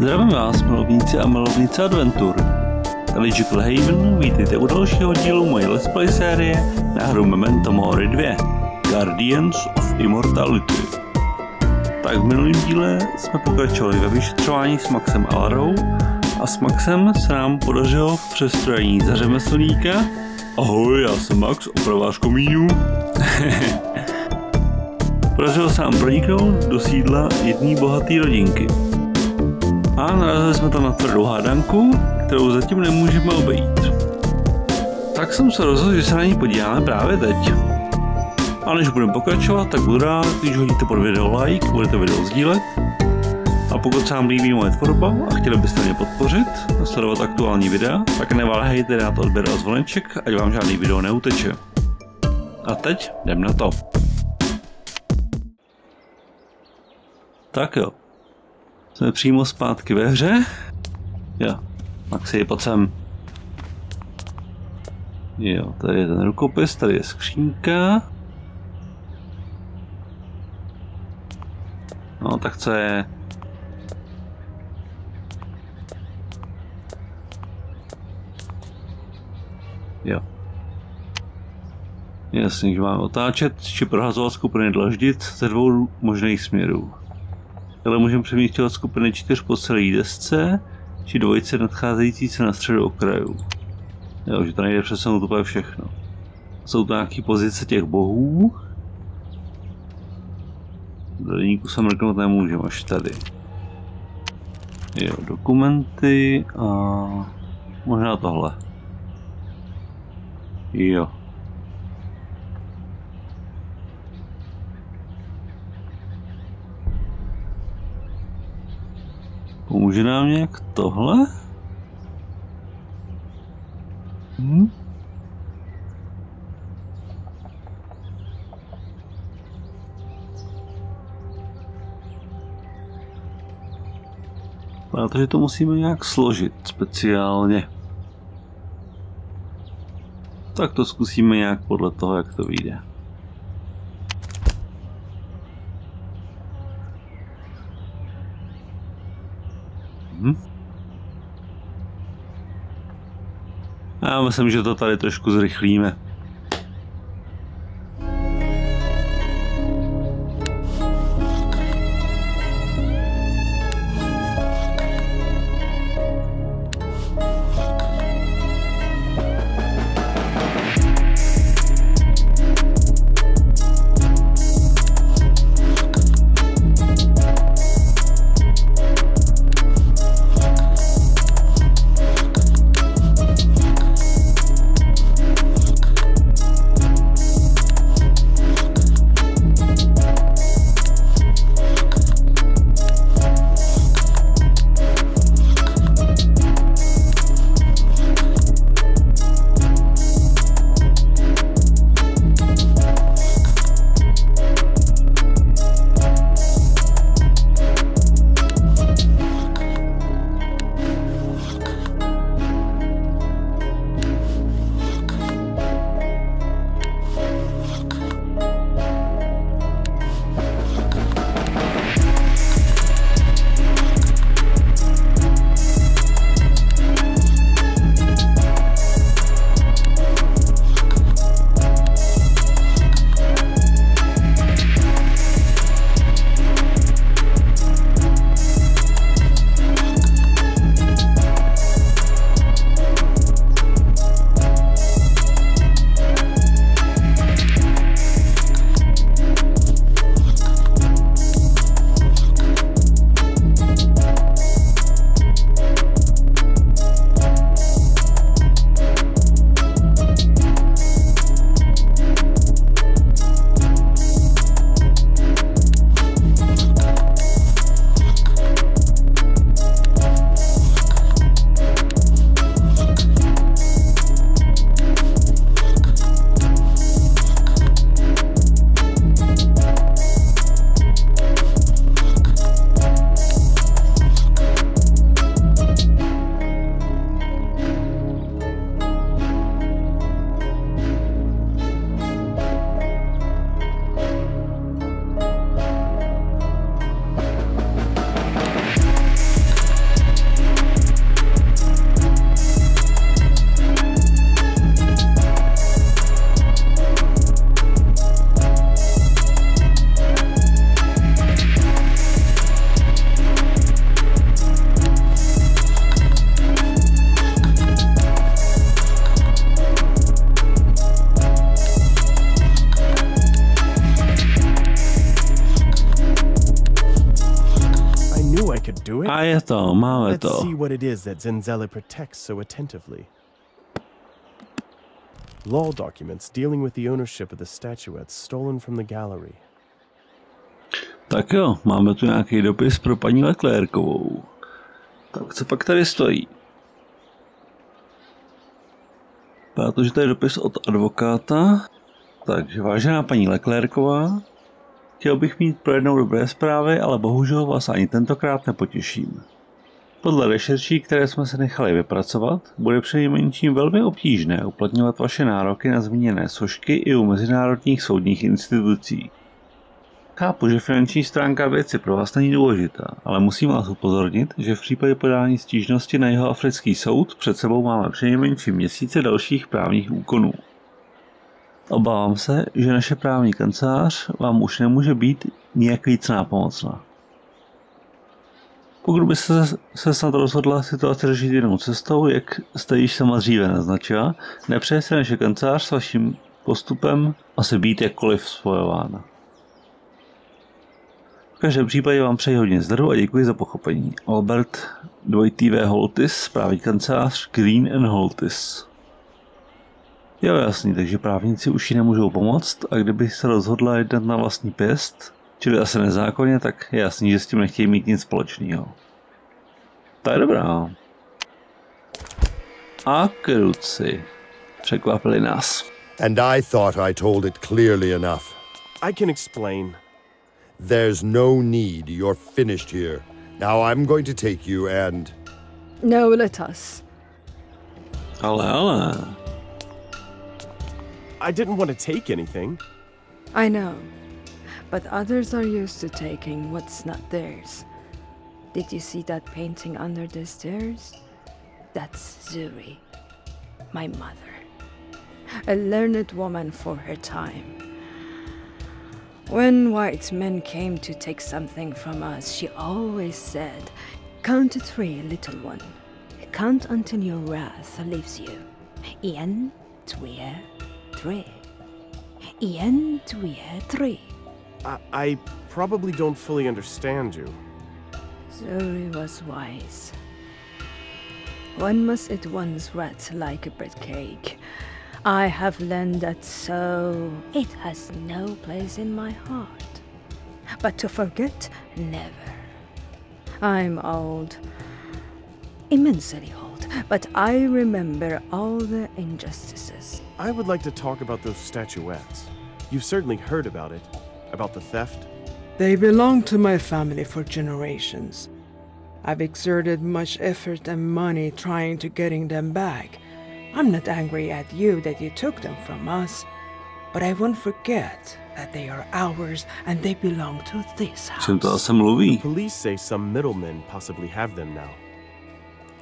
Zdravím vás, milovníci a milovnice adventur. Tady Haven, vítejte u dalšího dílu mojí let's play série na hru Memento Mori 2 Guardians of Immortality. Tak v minulém díle jsme pokračovali ve vyšetřování s Maxem a Larou a s Maxem se nám podařilo v přestrojení za řemeslníka. Ahoj, já jsem Max, opravář komínů. Podařilo se nám proniknout do sídla jedné bohaté rodinky. A narazili jsme tam na tvrdou hádanku, kterou zatím nemůžeme obejít. Tak jsem se rozhodl, že se na ní podíváme právě teď. A než budeme pokračovat, tak budu rád, když hodíte pod video like, budete video sdílet. A pokud se vám líbí moje tvorba a chtěli byste mě podpořit a sledovat aktuální videa, tak neváhejte dát odběr a zvoneček, ať vám žádný video neuteče. A teď jdem na to. Tak jo. Jsme přímo zpátky ve hře. Jo, Maxi, pojď sem. Jo, tady je ten rukopis, tady je skřínka. No, tak co je? Jo. Jasně, že máme otáčet či prohazovat skupiny dlaždic ze dvou možných směrů. Ale můžeme přemístěvat skupiny 4 po celé desce, či dvojice nadcházející se na středu okrajů. Jo, že to nejde přesunout úplně všechno. Jsou to nějaké pozice těch bohů. Do deníku se mrknout nemůžeme, až tady. Jo, dokumenty a možná tohle. Jo. Pomůže nám nějak tohle? Protože to musíme nějak složit speciálně. Tak to zkusíme nějak podle toho, jak to vyjde. Já myslím, že to tady trošku zrychlíme. knew I could do it. A je to, máme Let's to. see what it is that ZMIZEL protects so attentively. Law documents dealing with the ownership of the statuettes stolen from the gallery. Tak jo, máme tu nějaký dopis pro paní Leclercovou. Tak co pak tady stojí? Protože to je dopis od advokáta. Takže vážená paní Leclercová, chtěl bych mít pro jednou dobré zprávy, ale bohužel vás ani tentokrát nepotěším. Podle rešerší, které jsme se nechali vypracovat, bude přinejmenším velmi obtížné uplatňovat vaše nároky na zmíněné sošky i u mezinárodních soudních institucí. Chápu, že finanční stránka věci pro vás není důležitá, ale musím vás upozornit, že v případě podání stížnosti na Jihoafrický soud před sebou máme přinejmenším měsíce dalších právních úkonů. Obávám se, že naše právní kancelář vám už nemůže být nijak víc nápomocná. Pokud byste se snad rozhodla situaci řešit jinou cestou, jak jste již sama dříve naznačila, nepřeje se naše kancelář s vaším postupem asi být jakkoliv spojována. V každém případě vám přeji hodně zdaru a děkuji za pochopení. Albert 2TV Holtis, právní kancelář Green & Holtis. Jo, jasný, takže právníci už jí nemůžou pomoct a kdyby se rozhodla jednat na vlastní pěst, čili asi nezákonně, tak je jasný, že s tím nechtějí mít nic společného. To je dobrá. A kruci. Překvapili nás. And I thought I told it clearly enough. I can explain. There's no need. You're finished here. Now I'm going to take you and... No, let us. Ale. I didn't want to take anything. I know, but others are used to taking what's not theirs. Did you see that painting under the stairs? That's Zuri, my mother. A learned woman for her time. When white men came to take something from us, she always said, "Count to 3, little one. Count until your wrath leaves you. 1, 2, 3. 1, 2, 3. I probably don't fully understand you. Zuri was wise. One must eat one's rat like a bread cake. I have learned that so it has no place in my heart. But to forget, never. I'm old. Immensely old, but I remember all the injustices. I would like to talk about those statuettes. You've certainly heard about it. About the theft. They belong to my family for generations. I've exerted much effort and money trying to getting them back. I'm not angry at you that you took them from us, but I won't forget that they are ours and they belong to this house. Čím to asi mluví? Police say some middlemen possibly have them now.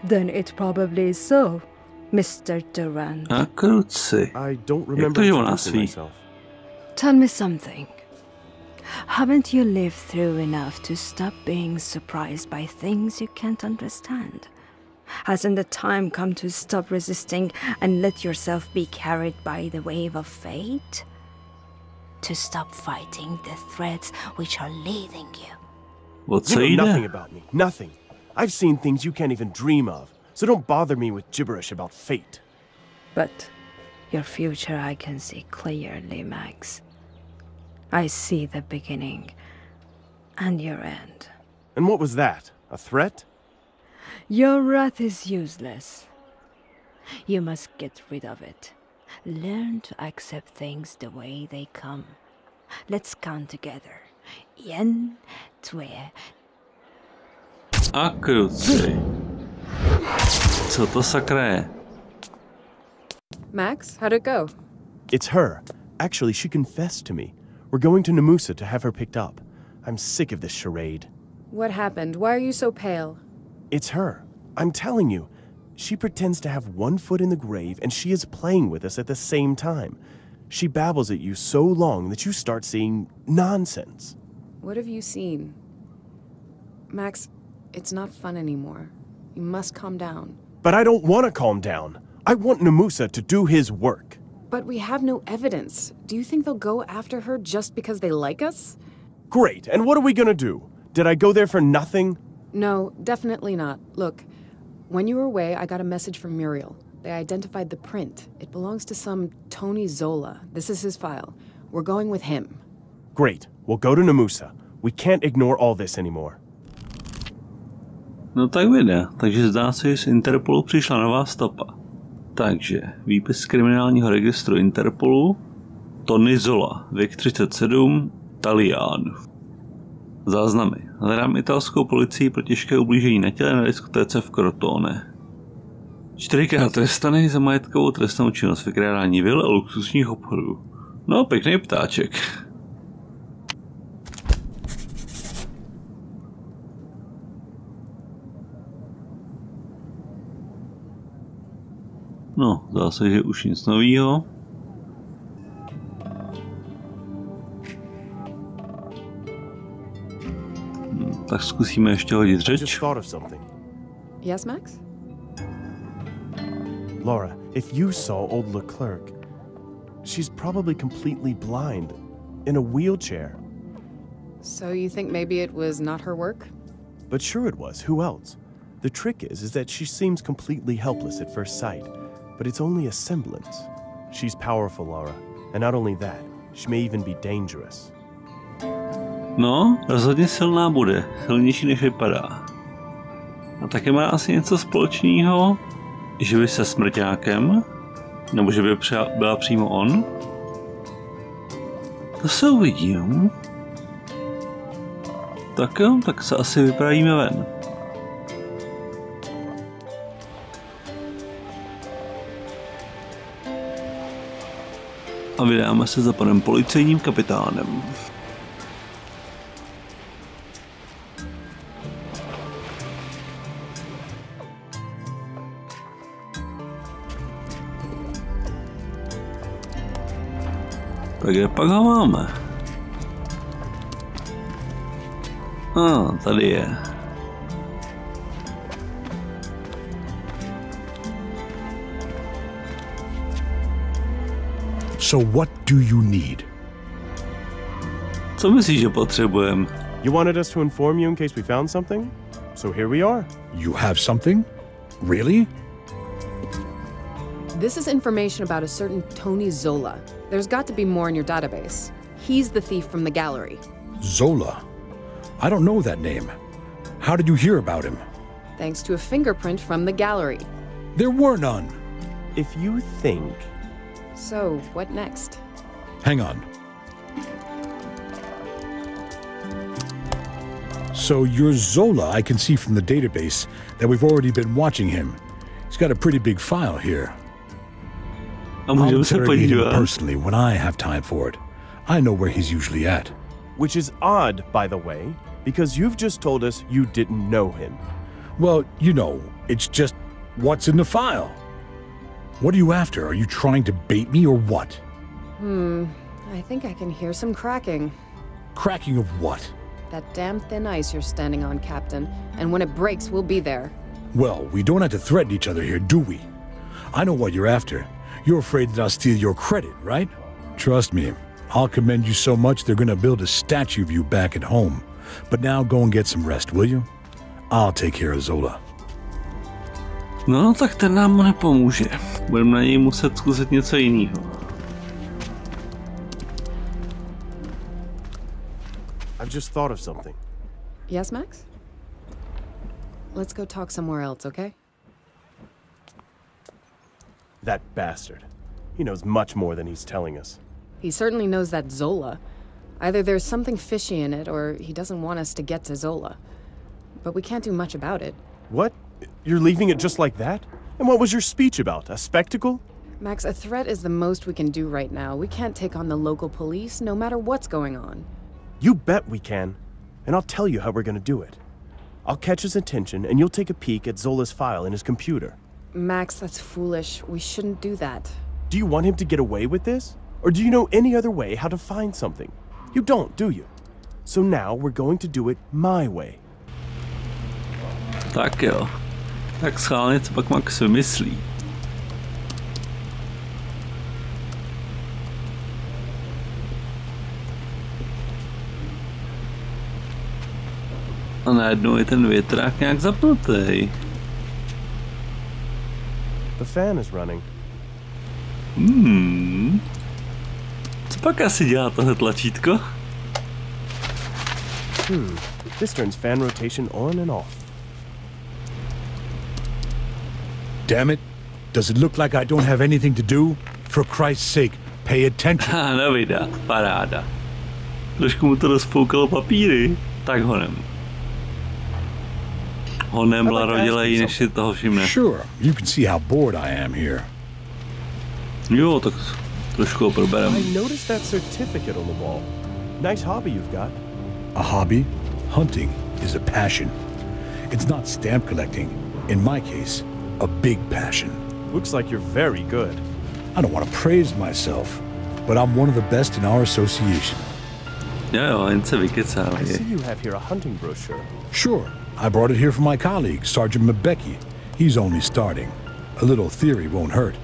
Then it probably is so, Mr. Durant. A kruci. I don't remember to, že ona introducing sví? myself. Tell me something. Haven't you lived through enough to stop being surprised by things you can't understand? Hasn't the time come to stop resisting and let yourself be carried by the wave of fate? To stop fighting the threads which are leading you? O co You know jde? nothing about me. Nothing. I've seen things you can't even dream of. So don't bother me with gibberish about fate. But your future I can see clearly, Max. I see the beginning and your end. And what was that? A threat? Your wrath is useless. You must get rid of it. Learn to accept things the way they come. Let's count together. 1, 2. A kruci. Co to sakra je? Max, how'd it go? It's her. Actually, she confessed to me. We're going to Namusa to have her picked up. I'm sick of this charade. What happened? Why are you so pale? It's her. I'm telling you. She pretends to have one foot in the grave and she is playing with us at the same time. She babbles at you so long that you start seeing nonsense. What have you seen? Max, it's not fun anymore. You must calm down. But I don't want to calm down. I want Namusa to do his work. But we have no evidence. Do you think they'll go after her just because they like us? Great, and what are we gonna do? Did I go there for nothing? No, definitely not. Look, when you were away, I got a message from Muriel. They identified the print. It belongs to some Tony Zola. This is his file. We're going with him. Great. We'll go to Namusa. We can't ignore all this anymore. No tak vyjde. Takže zdá se, že z Interpolu přišla nová stopa. Takže výpis kriminálního registru Interpolu. Tony Zola, věk 37, Talián. Záznamy. Hledám italskou policii pro těžké ublížení na těle na diskotéce v Crotone. 4krát trestaný za majetkovou trestnou činnost, vykrádání vil a luxusních obchodů. No, pěkný ptáček. No, zase, že už nic novýho. Tak zkusíme ještě hodit řeč. Just thought of something. Yes, Max? Laura, if you saw old Leclerc, she's probably completely blind, in a wheelchair. So you think maybe it was not her work? But sure it was. Who else? The trick is that she seems completely helpless at first sight, but it's only a semblance. She's powerful, Laura, and not only that, she may even be dangerous. No, rozhodně silná bude, silnější než vypadá. A také má asi něco společného, že by se smrťákem, nebo že by byla přímo on. To se uvidím. Tak jo, tak se asi vypravíme ven. A vydáme se za panem policejním kapitánem. Tak kde pak ho máme? Tady je. So what do you need? Co myslíš, že potřebujeme? You wanted us to inform you in case we found something? So here we are. You have something? Really? This is information about a certain Tony Zola. There's got to be more in your database. He's the thief from the gallery. Zola? I don't know that name. How did you hear about him? Thanks to a fingerprint from the gallery. There were none. If you think... So, what next? Hang on. So you're Zola, I can see from the database that we've already been watching him. He's got a pretty big file here. I'll interrogate him personally when I have time for it. I know where he's usually at. Which is odd, by the way, because you've just told us you didn't know him. Well, you know, it's just what's in the file. What are you after? Are you trying to bait me or what? I think I can hear some cracking. Cracking of what? That damn thin ice you're standing on, Captain. And when it breaks, we'll be there. Well, we don't have to threaten each other here, do we? I know what you're after. You're afraid that I'll steal your credit, right? Trust me, I'll commend you so much they're gonna build a statue of you back at home. But now go and get some rest, will you? I'll take care of Zola. No, tak ten nám nepomůže. Budeme na něj muset zkusit něco jiného. I've just thought of something. Yes, Max? Let's go talk somewhere else, okay? That bastard. He knows much more than he's telling us. He certainly knows that Zola. Either there's something fishy in it, or he doesn't want us to get to Zola. But we can't do much about it. What? You're leaving it just like that? And what was your speech about? A spectacle? Max, a threat is the most we can do right now. We can't take on the local police, no matter what's going on. You bet we can. And I'll tell you how we're gonna do it. I'll catch his attention, and you'll take a peek at Zola's file in his computer. Max, that's foolish. We shouldn't do that. Do you want him to get away with this? Or do you know any other way how to find something? You don't, do you? So now we're going to do it my way. Tak jo. Tak schválně, co pak Max vymyslí. A najednou je ten větrák nějak zapnutý. The fan is running. Co pak asi dělá tohle tlačítko? This turns fan rotation on and off. Damn it. Does it look like I don't have anything to do? For Christ's sake, pay attention. Nevyjde, paráda. Trošku mu to rozfoukalo papíry. Tak honem. Honem Laro dělají, než si toho všimne. Sure, you can see how bored I am here. Jo, tak trošku ho proberem. I noticed that certificate on the wall. Nice hobby you've got. A hobby? Hunting is a passion. It's not stamp collecting. In my case, a big passion. Looks like you're very good. I don't want to praise myself, but I'm one of the best in our association. Jo, jen se I vykecává. see you have here a hunting brochure. Sure, I brought it here from my colleague, Sergeant Mbeki. He's only starting. A little theory won't hurt.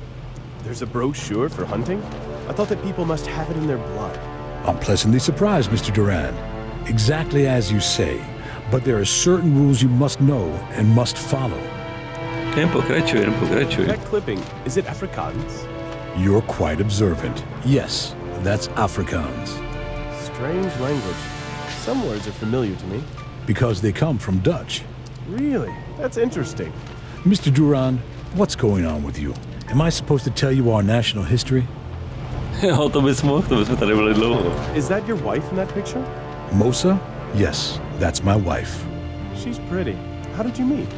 There's a brochure for hunting? I thought that people must have it in their blood. I'm pleasantly surprised, Mr. Durand. Exactly as you say, but there are certain rules you must know and must follow. Jen pokračuj. That clipping, is it Afrikaans? You're quite observant. Yes, that's Afrikaans. Strange language. Some words are familiar to me. Because they come from Dutch. Really? That's interesting. Mr. Durand, what's going on with you? Am I supposed to tell you our national history? Jo, to bys mohl, to bychom tady byli dlouho. Is that your wife in that picture? Mosa? Yes, that's my wife. She's pretty. How did you meet?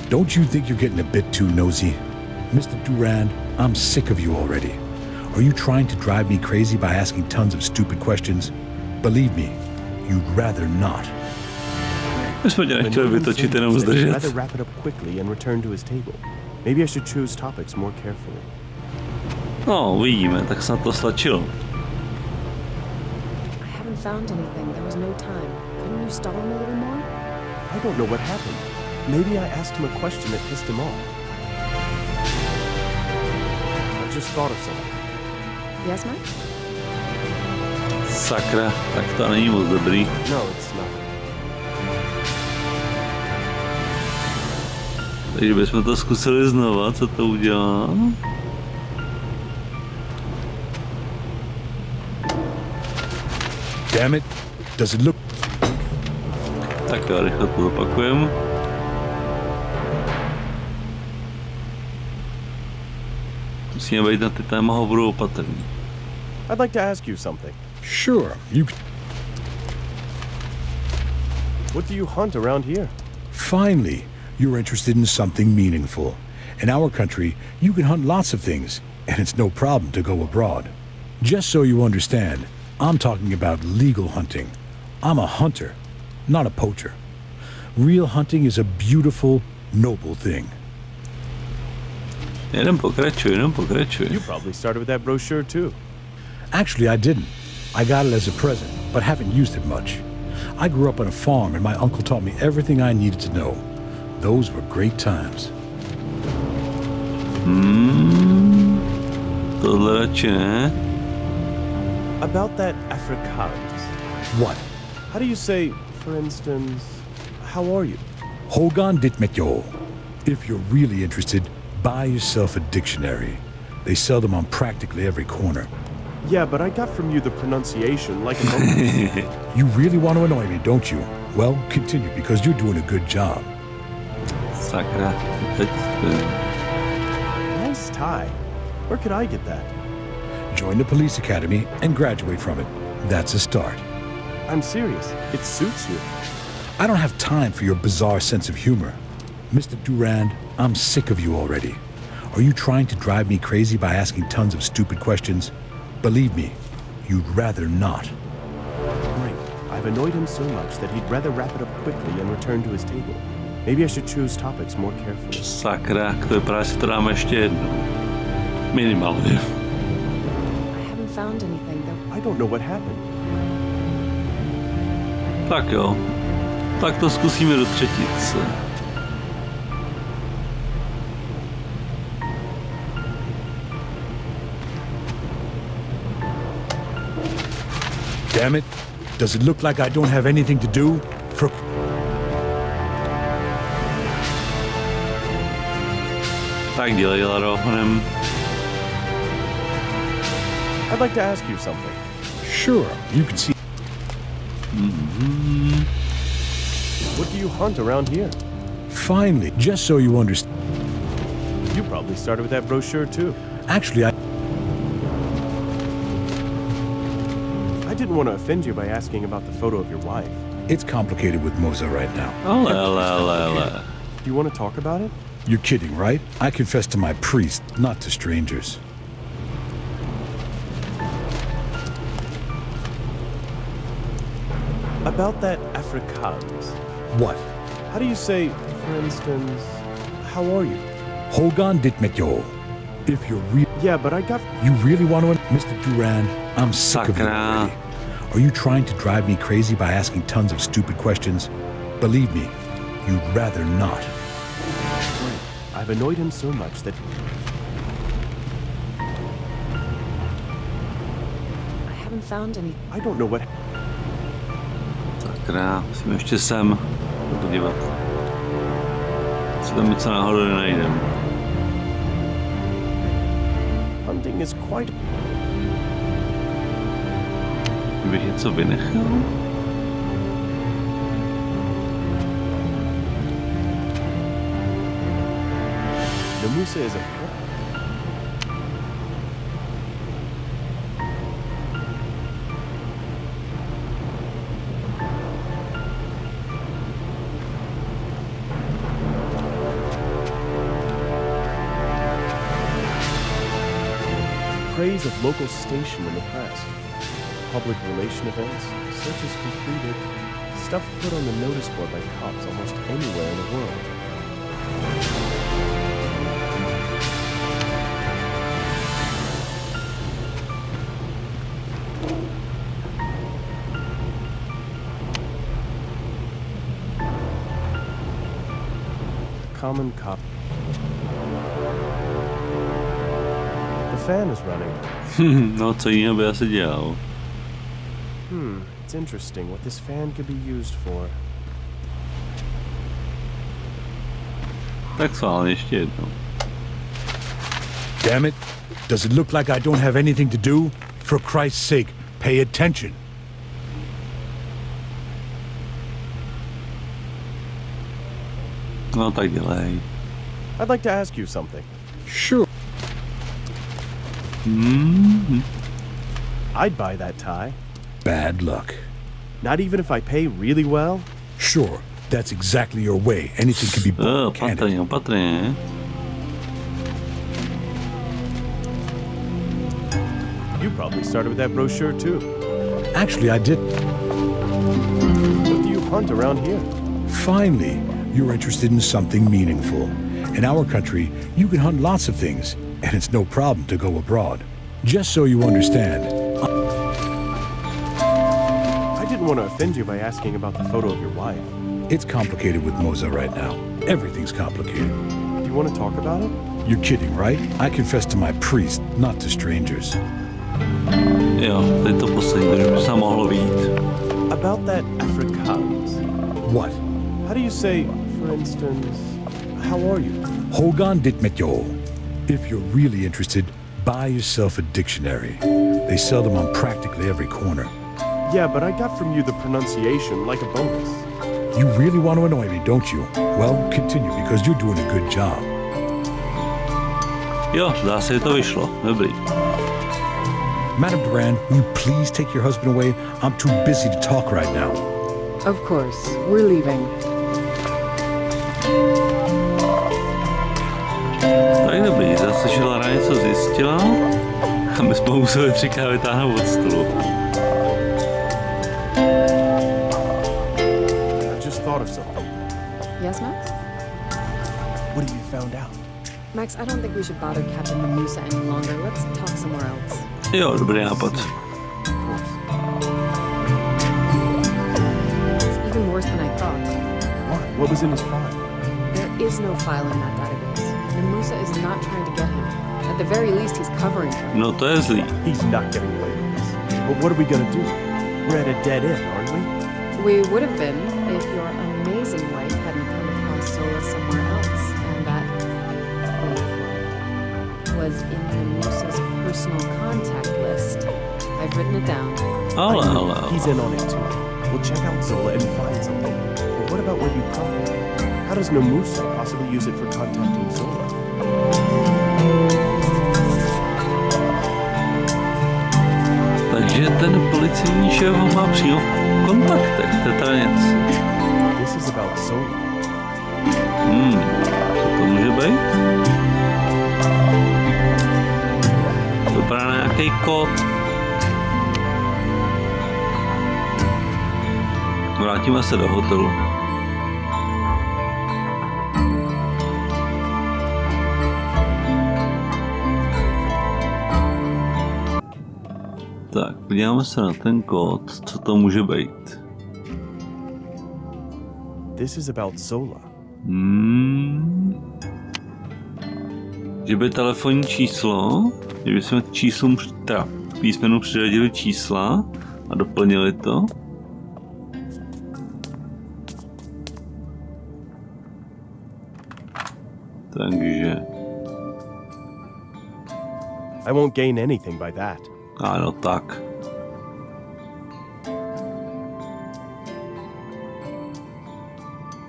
Don't you think you're getting a bit too nosy? Mr. Durand, I'm sick of you already. Are you trying to drive me crazy by asking tons of stupid questions? Believe me, you'd rather not. My jsme tě nechtěli vytočit, jenom zdržet. Rather wrap it up quickly and return to his table. Maybe I should choose topics more carefully. No, uvidíme, tak snad to stačilo. I haven't found anything. There was no time. Couldn't you stall him a little more? I don't know what happened. Maybe I asked him a question that pissed him off. I just thought of something. Yes, Max? Sakra, tak to není moc dobrý. No, it's not. Takže bychom to zkusili znova, co to udělá. Damn it, does it look... Tak jo, rychle to zopakujeme. Musíme být na ty téma hovoru opatrný. I'd like to ask you something. Sure, you... What do you hunt around here? Finally, you're interested in something meaningful. In our country, you can hunt lots of things, and it's no problem to go abroad. Just so you understand, I'm talking about legal hunting. I'm a hunter, not a poacher. Real hunting is a beautiful, noble thing. Jenom pokračuj. You probably started with that brochure too. Actually, I didn't. I got it as a present, but haven't used it much. I grew up on a farm, and my uncle taught me everything I needed to know. Those were great times. Tohle radši ne. About that Afrikaans. What? How do you say, for instance, how are you? Hogan dit met jou. If you're really interested, buy yourself a dictionary. They sell them on practically every corner. Yeah, but I got from you the pronunciation like a monkey. You really want to annoy me, don't you? Well, continue, because you're doing a good job. Sakra. Nice tie. Where could I get that? Join the police academy and graduate from it. That's a start. I'm serious. It suits you. I don't have time for your bizarre sense of humor. Mr. Durand, I'm sick of you already. Are you trying to drive me crazy by asking tons of stupid questions? Believe me, you'd rather not. Great. I've annoyed him so much that he'd rather wrap it up quickly and return to his table. Maybe I should choose topics more carefully. Sakra, to vypadá, že to dáme ještě jednou. Minimálně. I haven't found anything, though. I don't know what happened. Tak jo. Tak to zkusíme do třetice. Damn it. Does it look like I don't have anything to do? Tak dělej, Laro, honem. I'd like to ask you something. Sure, you can see. What do you hunt around here? Finally, just so you understand. You probably started with that brochure too. Actually, I didn't want to offend you by asking about the photo of your wife. It's complicated with Moza right now. Do you want to talk about it? You're kidding, right? I confess to my priest, not to strangers. About that Afrikaans. What? How do you say, for instance, how are you? Hogan dit met jou. If you're real. Yeah, but I got. You really want to. Mr. Duran, I'm sick of you already. Are you trying to drive me crazy by asking tons of stupid questions? Believe me, you'd rather not. I've annoyed him so much that. I haven't found any. I don't know what. Sakra, musím ještě sem podívat. Co tam něco náhodou nenajdem. Hunting is quite. Bych něco vynechal? The Musa is a. Praise of local station in the press. Public relation events, searches completed, stuff put on the notice board by cops almost anywhere in the world. Common cop. The fan is running. No, co jiného by asi dělal. It's interesting what this fan could be used for. Tak schválně ještě jednou. Damn it. Does it look like I don't have anything to do? For Christ's sake, pay attention. No tak dělej. I'd like to ask you something. Sure. I'd buy that tie. Bad luck. Not even if I pay really well? Sure, that's exactly your way. Anything can be bought, can't it? Opatrně. You probably started with that brochure too. Actually, I did. What do you hunt around here? Finally, you're interested in something meaningful. In our country, you can hunt lots of things, and it's no problem to go abroad. Just so you understand. I didn't want to offend you by asking about the photo of your wife. It's complicated with Moza right now. Everything's complicated. Do you want to talk about it? You're kidding, right? I confess to my priest, not to strangers. Jo, teď to poslední, takže by se mohlo vyjít. About that Afrikaans. What? How do you say, for instance, how are you? Hogan dit met jou. If you're really interested, buy yourself a dictionary. They sell them on practically every corner. Yeah, but I got from you the pronunciation like a bonus. You really want to annoy me, don't you? Well, continue, because you're doing a good job. Jo, zdá se, že to vyšlo. Dobrý. Madam Duran, will you please take your husband away? I'm too busy to talk right now. Of course. We're leaving. Tak dobrý, zase Lara něco zjistila a my jsme museli třikrát vytáhnout od stolu. I've just thought of something. Yes, Max? What have you found out? Max, I don't think we should bother Captain the Musa any longer. Let's talk somewhere else. Jo, dobrý nápad. It's even worse than I thought. What was in his file? There is no file in that database. The Musa is not trying to get him. At the very least, he's covering for him. No to je zlý. He's not getting away with this. But what are we gonna do? We're at a dead end, aren't we? We would have been if your amazing wife hadn't come across Zola somewhere else, and that... He's in on it too. We'll check out Zola and find something. But what about where you caught it? How does Nomusa possibly use it for contacting Zola? Takže ten policejní šéf ho má přímo v kontaktech, to je teda něco. This is about Zola. Co to může být? Vypadá na nějaký kód. Vrátíme se do hotelu. Tak, podíváme se na ten kód, co to může být. This is about Zola. Že by telefonní číslo, že by jsme k číslům, teda písmenu přiřadili čísla a doplnili to. Takže... I won't gain anything by that. Ano, tak.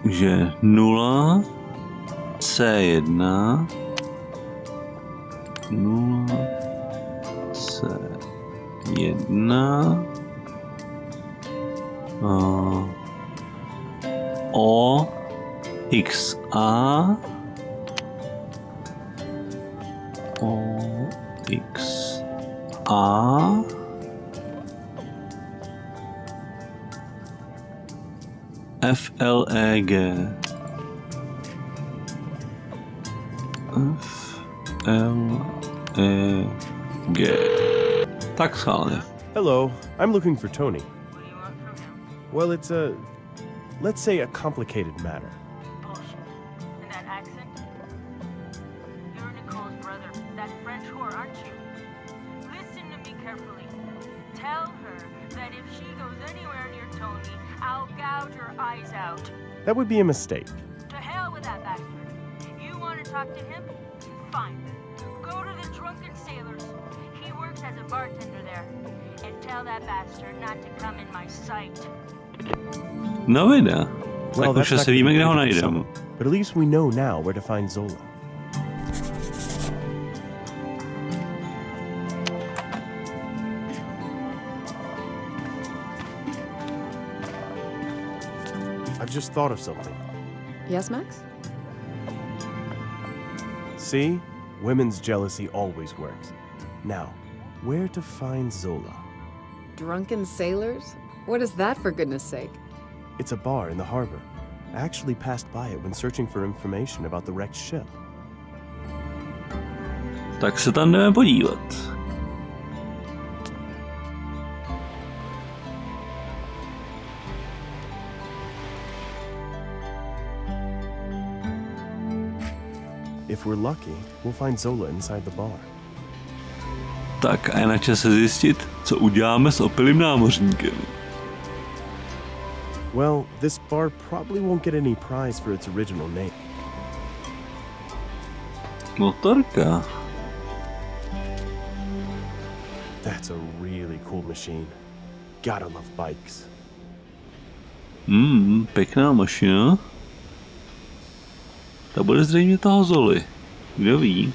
Že 0 C1 0 C1 O XA O X A FLEG FLEG. Tak schválně. Hello, I'm looking for Tony. Well, it's a, let's say, a complicated matter. Bullshit. And that accent? You're Nicole's brother, that French whore, aren't you? Listen to me carefully. Tell her that if she goes anywhere near Tony, I'll gouge her eyes out. That would be a mistake. To hell with that bastard. You want to talk to him? Fine. Go to the Drunken Sailors. He works as a bartender there. And tell that bastard not to come in my sight. No vida. Well, Tak už asi víme, kde ho najdeme. But at least we know now where to find Zola. I've just thought of something. Yes, Max? See? Women's jealousy always works. Now, where to find Zola? Drunken Sailors? What is that, for goodness sake? It's a bar in the harbor. I actually passed by it when searching for information about the wrecked ship. Tak se tam jdeme podívat. If we're lucky, we'll find Zola inside the bar. Tak a je na čase zjistit, co uděláme s opilým námořníkem. Well, this bar probably won't get any prize for its original name. Motorka. That's a really cool machine. Gotta love bikes. Pěkná mašina. Ta bude zřejmě toho Zoly. Kdo ví?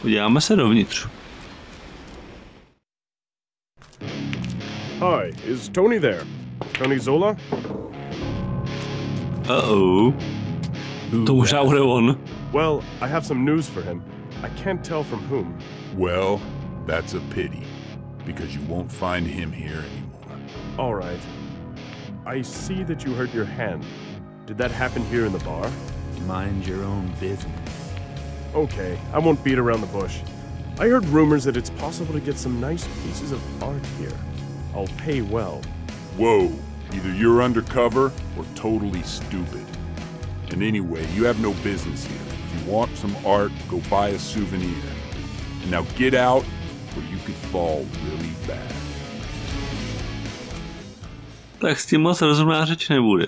Podíváme se dovnitř. Hi, is Tony there? Tony Zola? To možná bude on. Well, I have some news for him. I can't tell from whom. Well, that's a pity, because you won't find him here anymore. All right. I see that you hurt your hand. Did that happen here in the bar? Mind your own business. Okay, I won't beat around the bush. I heard rumors that it's possible to get some nice pieces of art here. I'll pay well. Whoa, either you're undercover or totally stupid. And anyway, you have no business here. If you want some art, go buy a souvenir. And now get out, or you could fall really bad. Tak s tím moc rozumná řeč nebude.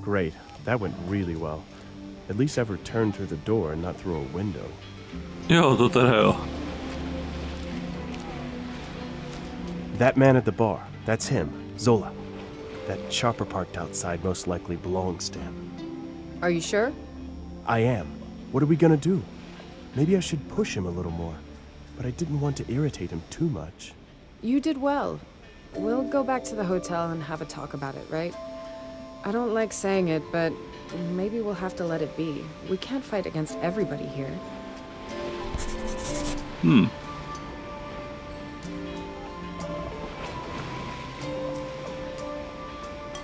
Great, that went really well. At least I've returned through the door and not through a window. Jo, to teda jo. That man at the bar, that's him, Zola. That chopper parked outside most likely belongs to him. Are you sure? I am. What are we gonna do? Maybe I should push him a little more, but I didn't want to irritate him too much. You did well. We'll go back to the hotel and have a talk about it, right? I don't like saying it, but maybe we'll have to let it be. We can't fight against everybody here.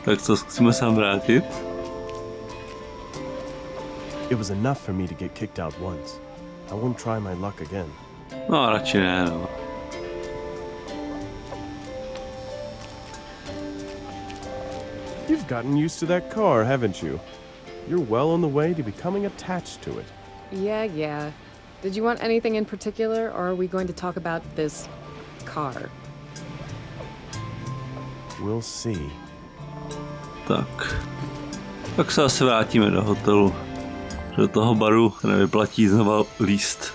Tak co, zkusíme se tam vrátit? It was enough for me to get kicked out once. I won't try my luck again. No, radši ne, no. You've gotten used to that car, haven't you? You're well on the way to becoming attached to it. Yeah. Did you want anything in particular, or are we going to talk about this car? We'll see. Tak se asi vrátíme do hotelu. Do toho baru nevyplatí znova líst.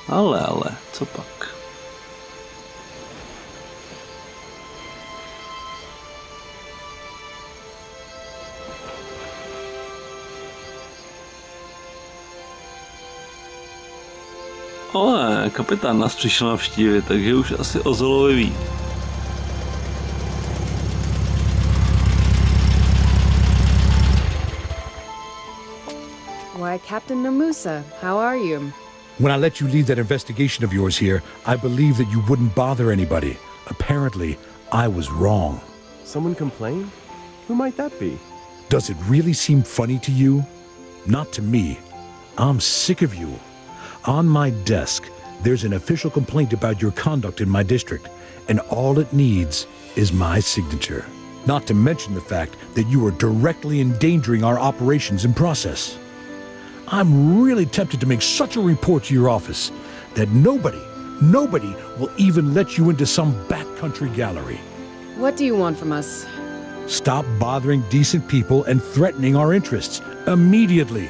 Ale, co pak? Ale kapitán nás přišel navštívit, takže už asi o Zolovi ví. Why, Captain Namusa, how are you? When I let you lead that investigation of yours here, I believed that you wouldn't bother anybody. Apparently, I was wrong. Someone complain? Who might that be? Does it really seem funny to you? Not to me. I'm sick of you. On my desk, there's an official complaint about your conduct in my district, and all it needs is my signature. Not to mention the fact that you are directly endangering our operations and process. I'm really tempted to make such a report to your office that nobody will even let you into some backcountry gallery. What do you want from us? Stop bothering decent people and threatening our interests immediately.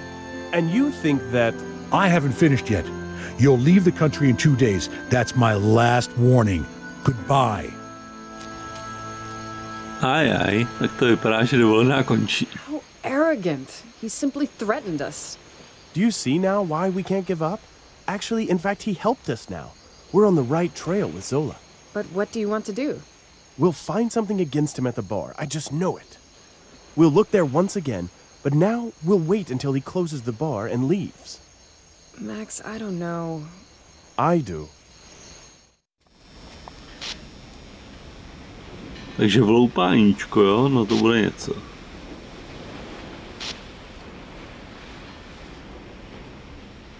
And you think that... I haven't finished yet. You'll leave the country in 2 days. That's my last warning. Goodbye. Aj, tak to vypadá, že dovolená končí. How arrogant. He simply threatened us. Do you see now why we can't give up? Actually, in fact, he helped us now. We're on the right trail with Zola. But what do you want to do? We'll find something against him at the bar. I just know it. We'll look there once again, but now we'll wait until he closes the bar and leaves. Max, I don't know. I do. Takže vloupáníčko, jo? No to bude něco.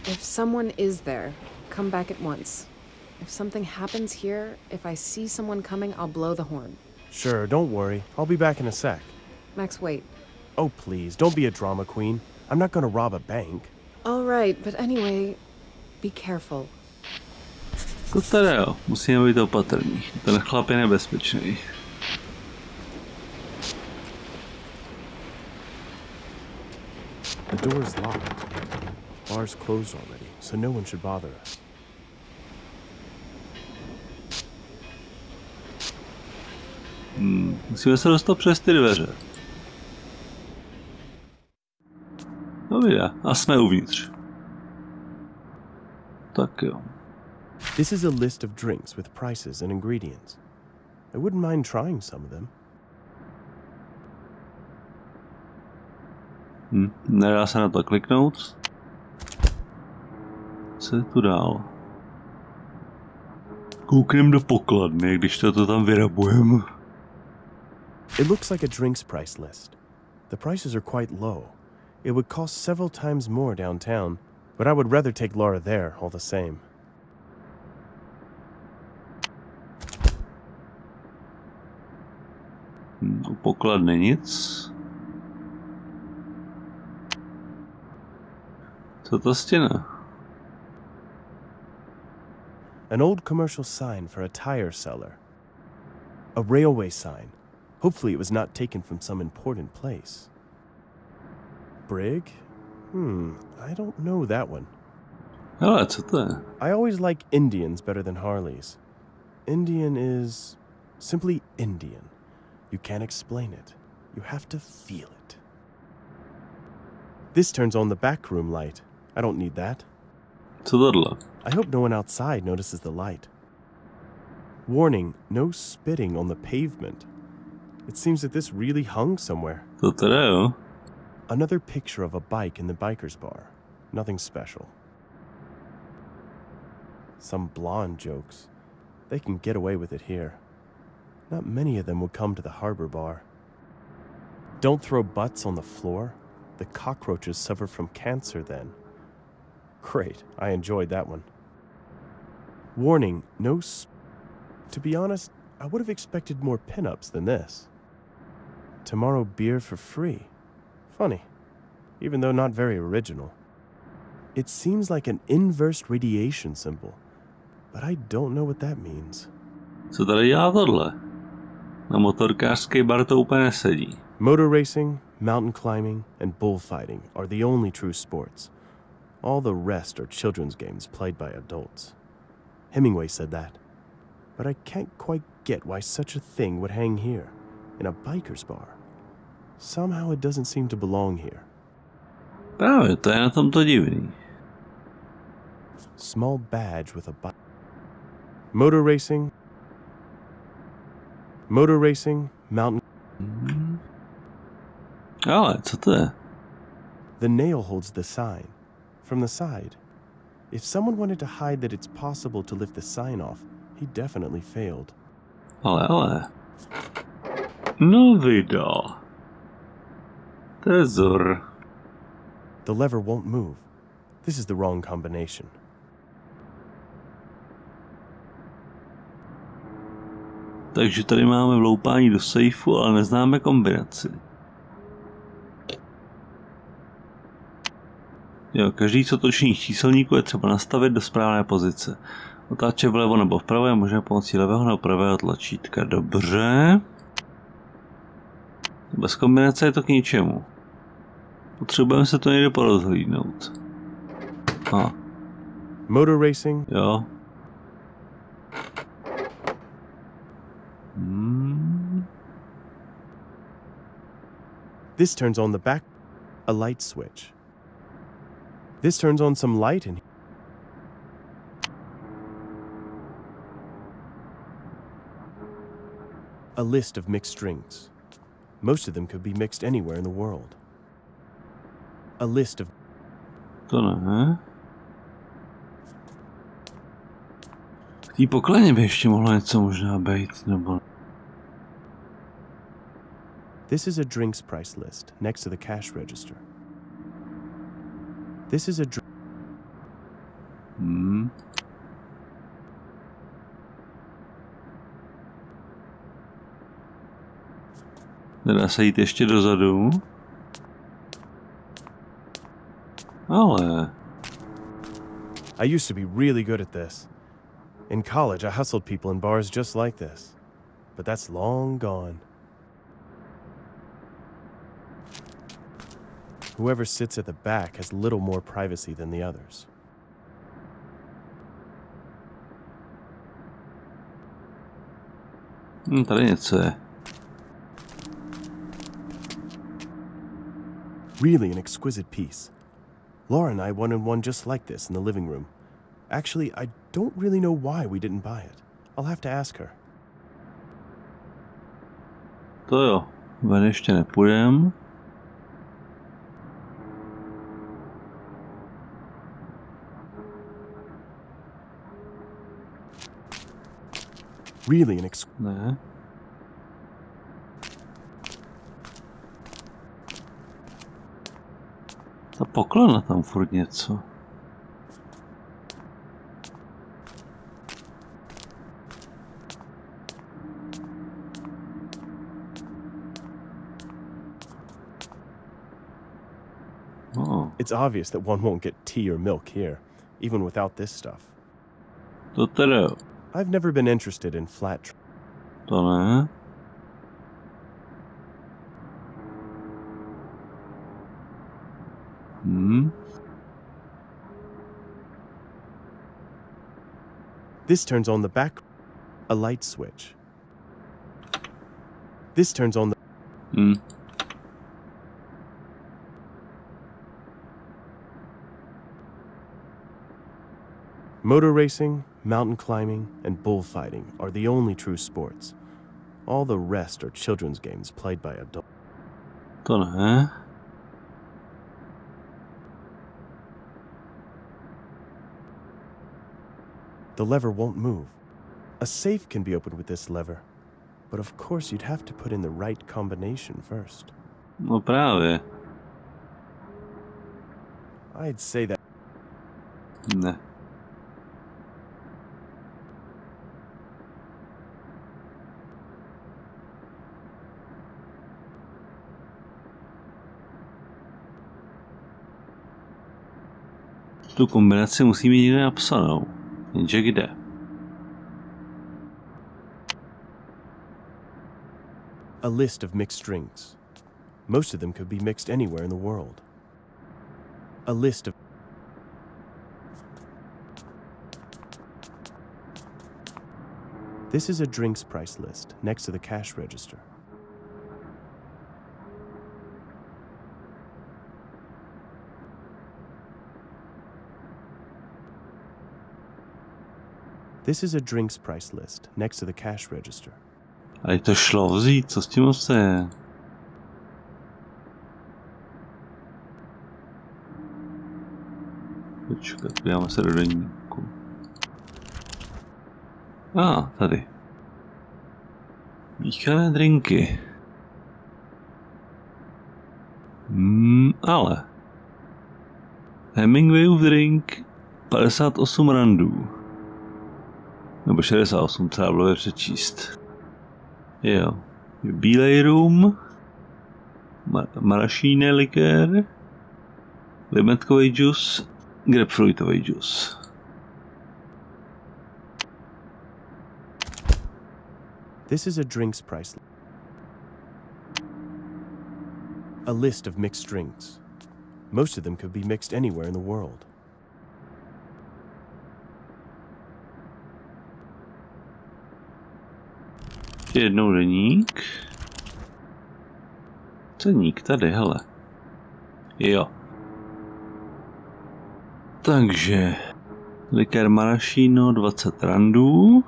If someone is there, come back at once. If something happens here, if I see someone coming, I'll blow the horn. Sure, don't worry. I'll be back in a sec. Max, wait. Oh, please, don't be a drama queen. I'm not gonna rob a bank. All right, but anyway, be careful. To teda jo, musíme být opatrní. Ten chlap je nebezpečný. The door's locked. Bar's closed already, so no one should bother us. Musíme se dostat přes ty dveře. Dobrá, a jsme uvnitř. Tak jo. This is a list of drinks with prices and ingredients. I wouldn't mind trying some of them. Nedá se na to kliknout. Co je tu dál? Kouknem do pokladny, když to tam vyrabujeme. It looks like a drinks price list. The prices are quite low. It would cost several times more downtown, but I would rather take Laura there all the same. U pokladny nic. Co to stěna? An old commercial sign for a tire seller. A railway sign. Hopefully it was not taken from some important place. Brig? I don't know that one. Hele, co to je? I always like Indians better than Harleys. Indian is simply Indian. You can't explain it. You have to feel it. This turns on the back room light. I don't need that. Co tohle? I hope no one outside notices the light. Warning, no spitting on the pavement. It seems that this really hung somewhere. To teda jo. Another picture of a bike in the biker's bar. Nothing special. Some blonde jokes. They can get away with it here. Not many of them would come to the harbor bar. Don't throw butts on the floor. The cockroaches suffer from cancer then. Great, I enjoyed that one. Warning, no To be honest, I would have expected more pinups than this. Tomorrow beer for free. Funny, even though not very original. It seems like an inverse radiation symbol, but I don't know what that means. Co tady dělá tohle? Na motorkářský bar to úplně nesedí. Motor racing, mountain climbing, and bullfighting are the only true sports. All the rest are children's games played by adults. Hemingway said that. But I can't quite get why such a thing would hang here, in a biker's bar. Somehow it doesn't seem to belong here. Právě, to je na tomto divný. Small badge with a bike. Motor racing, mountain... Ale, co to je? The nail holds the sign. From the side. If someone wanted to hide that it's possible to lift the sign off, he definitely failed. Ale. No vydal. Trezor. The lever won't move. This is the wrong combination. Takže tady máme vloupání do sejfu, ale neznáme kombinaci. Jo, každý z otočných číselníků je třeba nastavit do správné pozice. Otáče vlevo nebo vpravo je možné pomocí levého nebo pravého tlačítka. Dobře. Bez kombinace je to k ničemu. Potřebujeme se to někde porozhlídnout. Motor racing? Jo. This turns on the back, a light switch. This turns on some light in here. A list of mixed drinks. Most of them could be mixed anywhere in the world. A list of... To ne. V té pokladně by ještě mohlo něco možná být, nebo... This is a drinks price list next to the cash register. This is a Nedá se jít ještě dozadu? Ale... I used to be really good at this. In college, I hustled people in bars just like this. But that's long gone. Whoever sits at the back has little more privacy than the others. Tady něco je. Really an exquisite piece. Laura and I wanted one just like this in the living room. Actually, I don't really know why we didn't buy it. I'll have to ask her. To jo, ven ještě nepůjdem. Really an Ne. Ta poklona tam furt něco. Oh. It's obvious that one won't get tea or milk here, even without this stuff. To teda jo. I've never been interested in flat. To ne. This turns on the back, A light switch. This turns on the... Motor racing, mountain climbing, and bullfighting are the only true sports. All the rest are children's games played by adults. To ne. The lever won't move. A safe can be opened with this lever, but of course you'd have to put in the right combination first. No právě. I'd say that... Ne. Tu kombinaci musí mít někde napsanou. Jenže kde? A list of mixed drinks. Most of them could be mixed anywhere in the world. A list of... This is a drinks price list next to the cash register. This is a drinks price list next to the cash register. A to šlo vzít, co s tím je? Počkat, dáme se do deníku. Tady. Míchané drinky. Ale. Hemingwayův drink 58 randů. Nebo 68, třeba bylo přečíst. Jo. Bílej rum. Marašíne likér. Limetkový džus. Grapefruitový džus. This is a drinks price. A list of mixed drinks. Most of them could be mixed anywhere in the world. Jednou deník. Ceník tady, hele. Jo. Takže likér marašino 20 randů.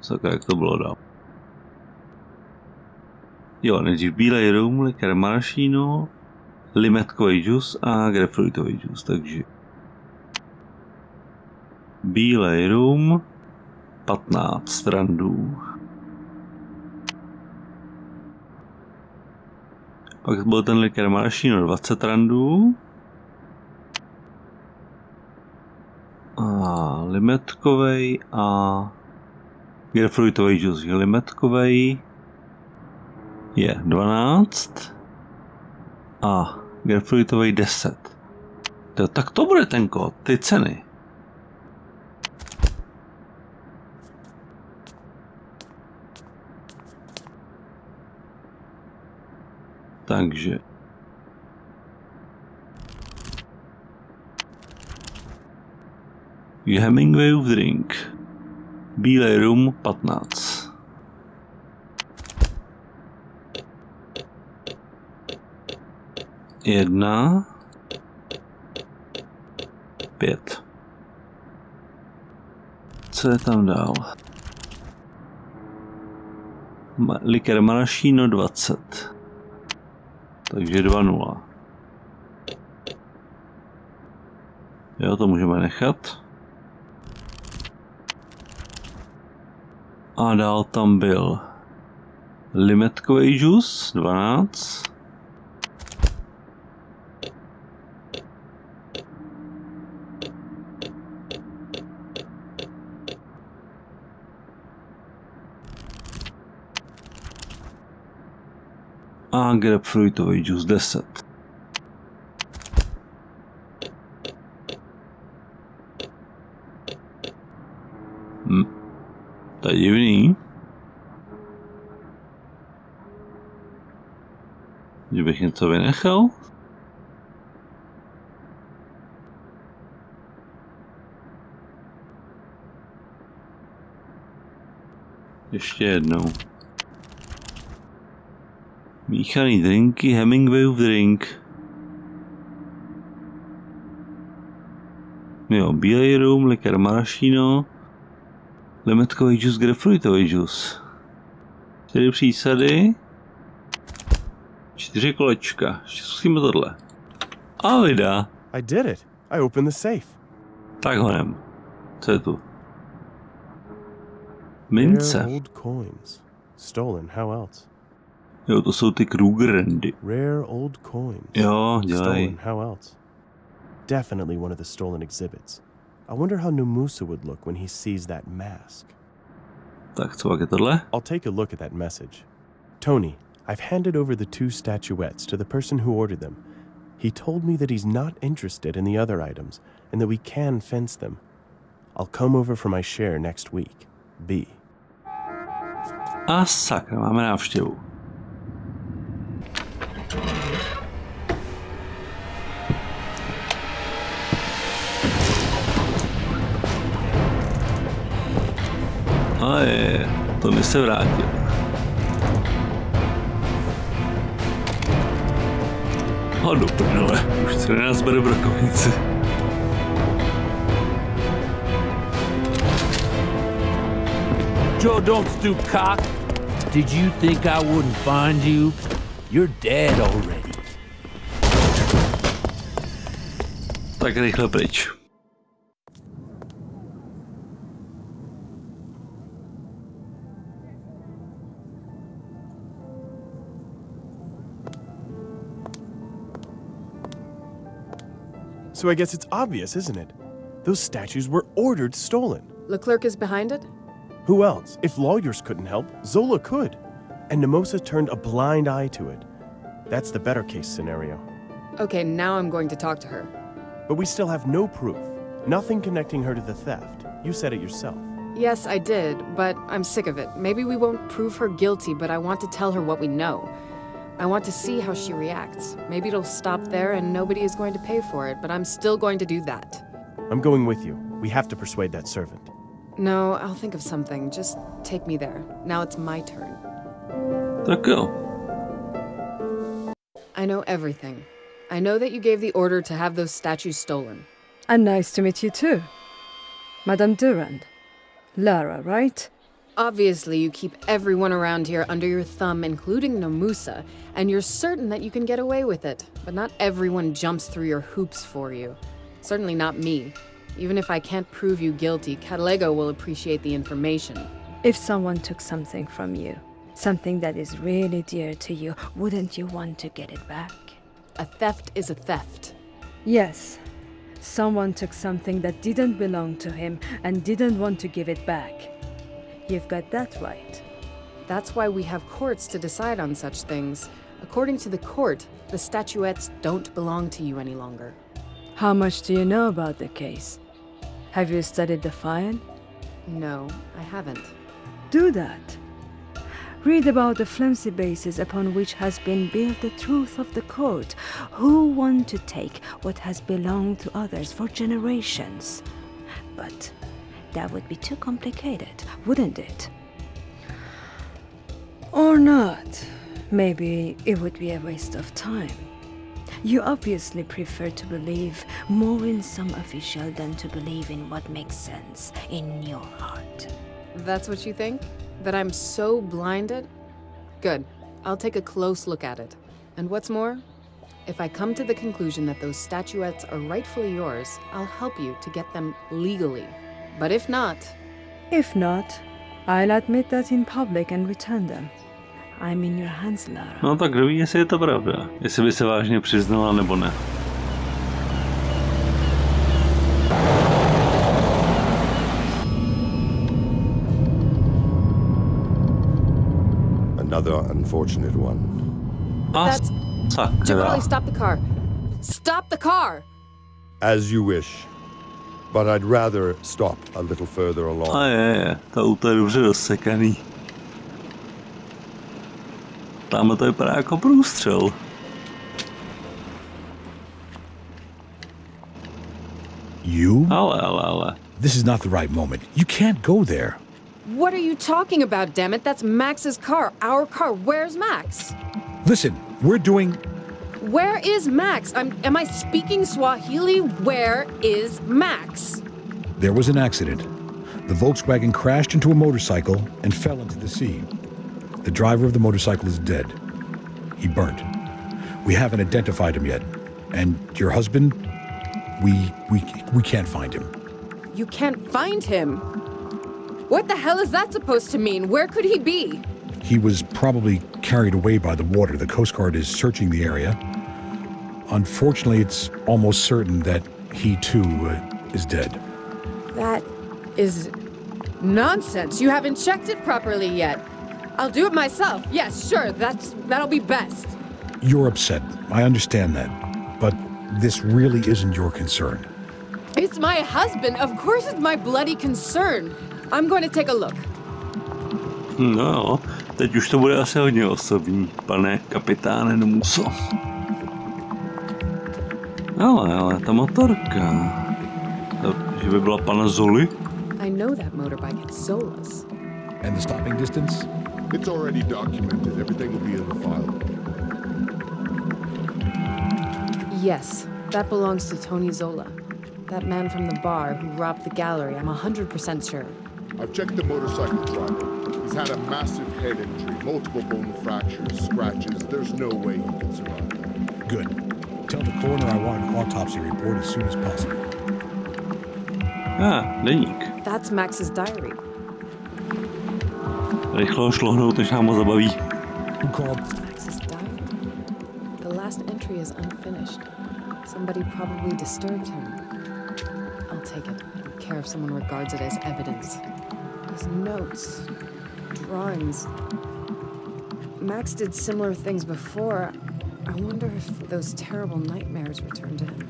Sakra, jak to bylo dál. Jo, nejdřív bílej rum, likér marašino, limetkový džus a grapefruitový džus, takže bílej rum 15 randů. Pak byl ten likér marašino 20 randů. A limetkovej a grapefruitový džus. Limetkovej je 12 a grapefruitový 10. Tak to bude ten kód, ty ceny. Takže Hemingwayův drink. Bílej rum 15. Jedna. 5. Co je tam dál? Likér marašino 20. Takže 2-0. Jo, to můžeme nechat. A dál tam byl limetkový džus 12. A grapefruitový džus 10. To je divný. Že bych něco vynechal. Ještě jednou. Míchaný drinky, Hemingwayův drink. Jo, bílej rum, likér marašino, limetkový džus, grapefruitový džus. 4 přísady. 4 kolečka. Ještě zkusíme tohle. A vydá. I did it. I opened the safe. Tak honem. Co je tu? Mince. Rare old coins. Stolen, how else? Jo, to jsou ty Krugerrandy. Rare old coins. Jo, dělej. Stolen, how else? Definitely one of the stolen exhibits. I wonder how Namusa would look when he sees that mask. Tak co pak je tohle? I'll take a look at that message. Tony, I've handed over the 2 statuettes to the person who ordered them. He told me that he's not interested in the other items and that we can fence them. I'll come over for my share next week. B. A sakra, máme návštěvu. A je, Tony se vrátil. A do prdele, už se nás bere brokovnici. Joe, don't stoop, cock. Did you think I wouldn't find you? You're dead already. Tak rychle pryč. So I guess it's obvious, isn't it? Those statues were ordered stolen. Leclerc is behind it? Who else? If lawyers couldn't help, Zola could. And Nemosa turned a blind eye to it. That's the better case scenario. Okay, now I'm going to talk to her. But we still have no proof. Nothing connecting her to the theft. You said it yourself. Yes, I did, but I'm sick of it. Maybe we won't prove her guilty, but I want to tell her what we know. I want to see how she reacts. Maybe it'll stop there and nobody is going to pay for it, but I'm still going to do that. I'm going with you. We have to persuade that servant. No, I'll think of something. Just take me there. Now it's my turn. Tak jo. I know everything. I know that you gave the order to have those statues stolen. And nice to meet you too. Madame Durand. Lara, right? Obviously, you keep everyone around here under your thumb, including Namusa, and you're certain that you can get away with it. But not everyone jumps through your hoops for you. Certainly not me. Even if I can't prove you guilty, Catalego will appreciate the information. If someone took something from you, something that is really dear to you, wouldn't you want to get it back? A theft is a theft. Yes. Someone took something that didn't belong to him and didn't want to give it back. You've got that right. That's why we have courts to decide on such things. According to the court, the statuettes don't belong to you any longer. How much do you know about the case? Have you studied the file? No, I haven't. Do that. Read about the flimsy basis upon which has been built the truth of the court. Who want to take what has belonged to others for generations? But that would be too complicated, wouldn't it? Or not. Maybe it would be a waste of time. You obviously prefer to believe more in some official than to believe in what makes sense in your heart. That's what you think? That I'm so blinded? Good. I'll take a close look at it. And what's more, if I come to the conclusion that those statuettes are rightfully yours, I'll help you to get them legally. But if not... If not, I'll admit that in public and return them. I'm in your hands, Lara. No tak kdo ví, jestli je to pravda. Jestli by se vážně přiznala, nebo ne. Another unfortunate one. That's... Sakra. Girardi, stop the car. Stop the car! As you wish. But I'd rather stop a little further along. A je, to auto je dobře rozsekaný. Tamhle to vypadá jako průstřel. You? Ale. This is not the right moment. You can't go there. What are you talking about, damn it? That's Max's car, our car. Where's Max? Listen, we're doing... Where is Max? Am I speaking Swahili? Where is Max? There was an accident. The Volkswagen crashed into a motorcycle and fell into the sea. The driver of the motorcycle is dead. He burnt. We haven't identified him yet. And your husband, we can't find him. You can't find him? What the hell is that supposed to mean? Where could he be? He was probably carried away by the water. The Coast Guard is searching the area. Unfortunately, it's almost certain that he too is dead. That is nonsense. You haven't checked it properly yet. I'll do it myself. Yes, sure, that'll be best. You're upset. I understand that. But this really isn't your concern. It's my husband. Of course it's my bloody concern. I'm going to take a look. No, teď už to bude asi hodně osobní, pane kapitáne Nomuso. Ale ta motorka, že by byla pana Zoli? I know that motorbike, it's Zola's. And the stopping distance? It's already documented. Everything will be in the file. Yes, that belongs to Tony Zola. That man from the bar who robbed the gallery, I'm 100% sure. I've checked the motorcycle driver. He's had a massive head injury, multiple bone fractures, scratches. There's no way he can survive that. Good. Tell the coroner I want an autopsy report as soon as possible. Deník. That's Max's diary. Rychlo šlohnout, než nám ho zabaví. Who called? Max's diary. The last entry is unfinished. Somebody probably disturbed him. I'll take it. I don't care if someone regards it as evidence. His notes, drawings. Max did similar things before. I wonder if those terrible nightmares returned to him.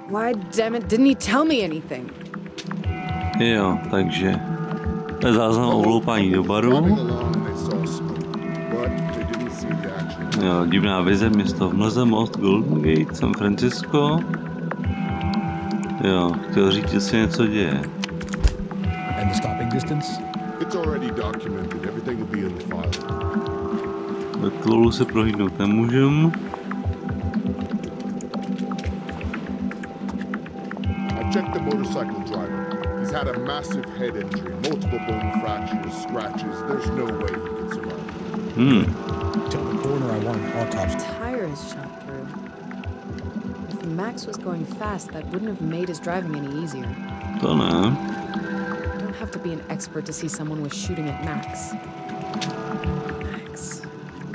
Why, damn it, didn't he tell me anything? Jo, takže to je záznam o vloupání do baru. Jo, divná vize, město v mlze, most, Golden Gate, San Francisco. Jo, chtěl říct, že se něco děje. And the stopping distance? It's already documented. Everything will be in the file. Vrtulů se prohlídnout nemůžem. I've checked the motorcycle driver. He's had a massive head injury, multiple bone fractures, scratches. There's no way he can survive. Tell the coroner I want an autopsy. Tire is shot through. If Max was going fast, that wouldn't have made his driving any easier. To ne. You don't have to be an expert to see someone was shooting at Max.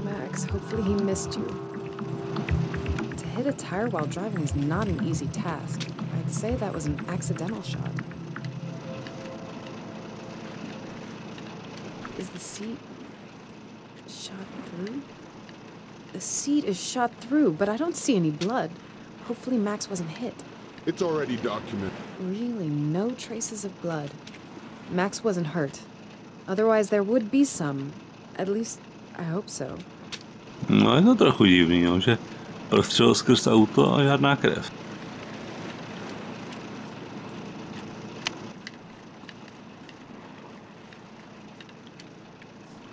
Max, hopefully he missed you. To hit a tire while driving is not an easy task. I'd say that was an accidental shot. Is the seat shot through? The seat is shot through, but I don't see any blood. Hopefully Max wasn't hit. It's already documented. Really, no traces of blood. Max wasn't hurt. Otherwise there would be some. At least, I hope so. No je to trochu divný, no, že prostřel skrz auto a žádná krev.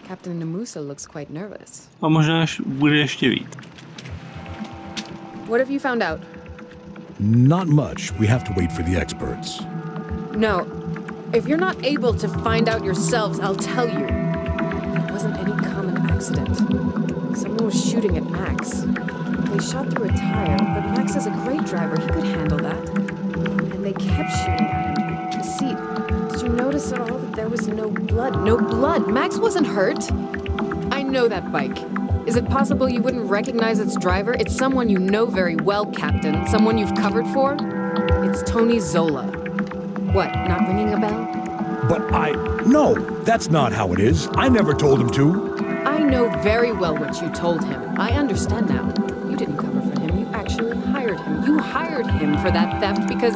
Captain Namusa looks quite nervous. A možná bude ještě víc. What have you found out? Not much. We have to wait for the experts. No. If you're not able to find out yourselves, I'll tell you. It wasn't any common accident. Someone was shooting at Max. They shot through a tire, but Max is a great driver. He could handle that. And they kept shooting at him. The seat. Did you notice at all that there was no blood? No blood! Max wasn't hurt! I know that bike. Is it possible you wouldn't recognize its driver? It's someone you know very well, Captain. Someone you've covered for? It's Tony Zola. What, not ringing a bell? But No, that's not how it is. I never told him to. I know very well what you told him. I understand now. You didn't cover for him. You actually hired him. You hired him for that theft because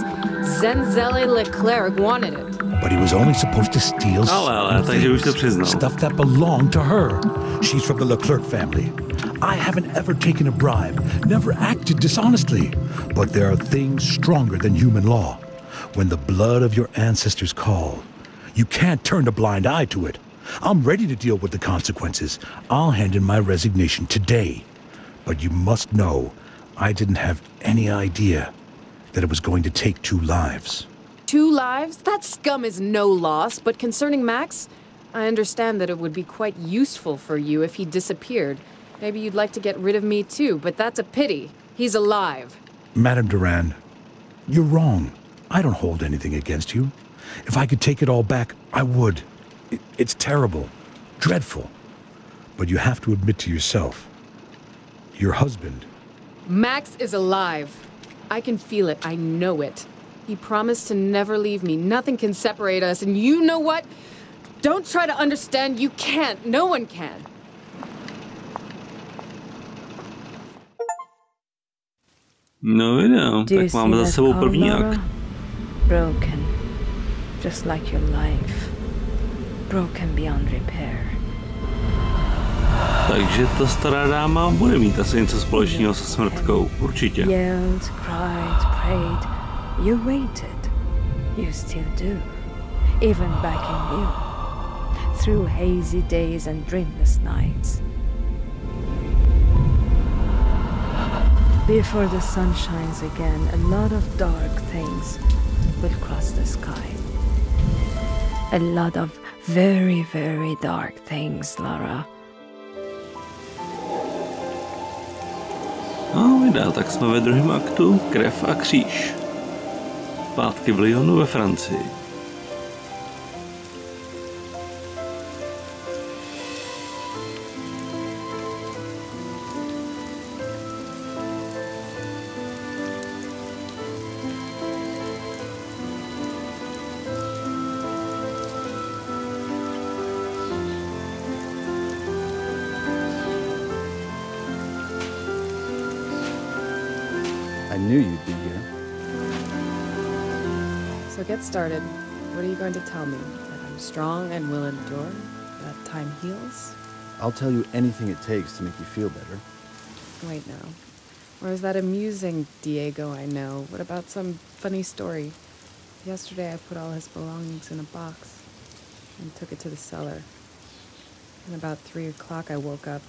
Zenzele Leclerc wanted it. But he was only supposed to steal stuff that belonged to her. She's from the Leclerc family. I haven't ever taken a bribe, never acted dishonestly. But there are things stronger than human law. When the blood of your ancestors call, You can't turn a blind eye to it. I'm ready to deal with the consequences. I'll hand in my resignation today. But you must know, I didn't have any idea that it was going to take 2 lives. 2 lives? That scum is no loss, but concerning Max, I understand that it would be quite useful for you if he disappeared. Maybe you'd like to get rid of me too, but that's a pity. He's alive. Madame Durand, you're wrong. I don't hold anything against you. If I could take it all back, I would. It's terrible, dreadful. But you have to admit to yourself, your husband... Max is alive. I can feel it. I know it. He promised to never leave me. Nothing can separate us, and you know what? Don't try to understand. You can't. No one can. No video, tak máme za sebou první akt. Broken, just like your life. Broken beyond repair. Takže ta stará dáma bude mít asi něco společného se smrtkou, určitě. Yelled, cried, prayed. You waited. You still do. Even back in you. Through hazy days and dreamless nights. Before the sun shines again, a lot of dark things will cross the sky. A lot of very, very dark things, Lara. No, vydá, tak jsme ve druhém aktu, Krev a kříž. Zpátky v Lyonu ve Francii. I knew you'd be here. So get started. What are you going to tell me? That I'm strong and will endure? That time heals? I'll tell you anything it takes to make you feel better. Wait now. Or is that amusing Diego I know? What about some funny story? Yesterday I put all his belongings in a box and took it to the cellar. And about 3 o'clock I woke up,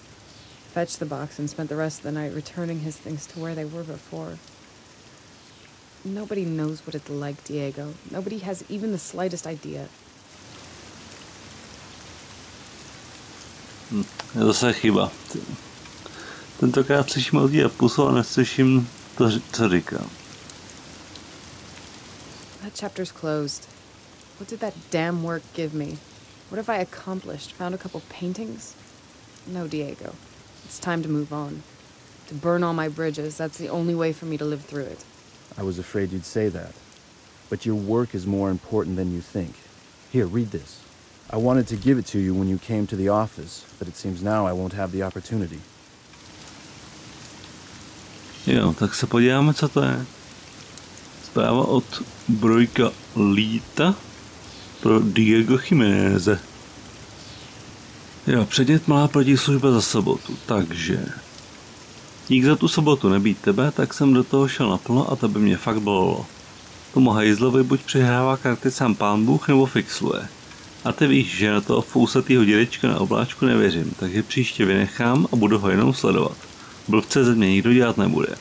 fetched the box, and spent the rest of the night returning his things to where they were before. Nobody knows what it's like, Diego. Nobody has even the slightest idea. Je zase chyba. Tentokrát slyším od a pusu a neslyším to, co říkám. That chapter's closed. What did that damn work give me? What have I accomplished? Found a couple paintings? No, Diego. It's time to move on. To burn all my bridges. That's the only way for me to live through it. I was afraid you'd say that. But your work is more important than you think. Here, read this. I wanted to give it to you when you came to the office, but it seems now I won't have the opportunity. Jo, tak se podíváme, co to je. Zpráva od Brojka Líta pro Diego Jiméneze. Jo, předmět malá protislužba za sobotu, takže... Dík za tu sobotu nebýt tebe, tak jsem do toho šel naplno a to by mě fakt bolelo. Tomu hajzlovi buď přihrává karty sám pán Bůh nebo fixluje. A ty víš, že na toho fousatýho dědečka na obláčku nevěřím, takže příště vynechám a budu ho jenom sledovat. Blbce ze mě nikdo dělat nebude.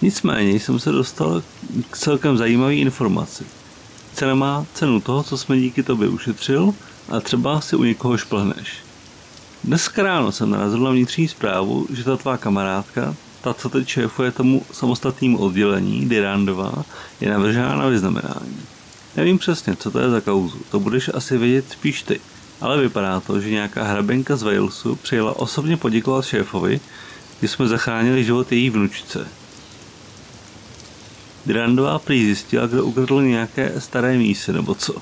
Nicméně jsem se dostal k celkem zajímavé informaci. Cena má cenu toho, co jsme díky tobě ušetřil, a třeba si u někoho šplhneš. Dneska ráno jsem narazil na vnitřní zprávu, že ta tvá kamarádka, ta, co teď šéfuje tomu samostatnému oddělení, Durandová, je navržená na vyznamenání. Nevím přesně, co to je za kauzu, to budeš asi vědět spíš ty, ale vypadá to, že nějaká hrabenka z Walesu přijela osobně poděkovat šéfovi, že jsme zachránili život její vnučce. Durandová prý zjistila, kdo ukradl nějaké staré mísy nebo co.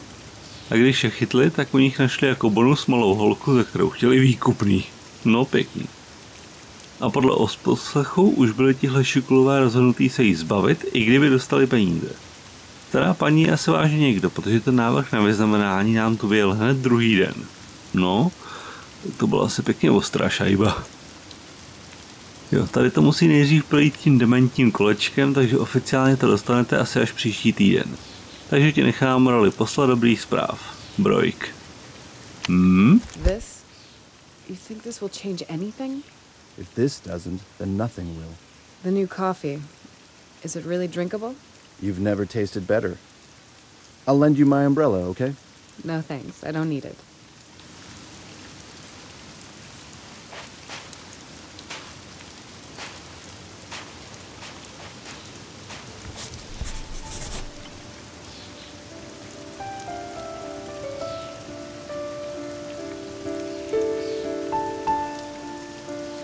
A když je chytli, tak u nich našli jako bonus malou holku, za kterou chtěli výkupný. No pěkný. A podle osposlechu už byli tihle šikulové rozhodnutí se jí zbavit, i kdyby dostali peníze. Stará paní je asi vážně někdo, protože ten návrh na vyznamenání nám tu vyjel hned druhý den. No, to byla asi pěkně ostrá šajba. Jo, tady to musí nejdřív projít tím dementním kolečkem, takže oficiálně to dostanete asi až příští týden. Takže ti nechám roli posla dobrých zpráv. Brojk. This? You think this will change anything? If this doesn't, then nothing will. The new coffee. Is it really drinkable? You've never tasted better. I'll lend you my umbrella, okay? No thanks, I don't need it.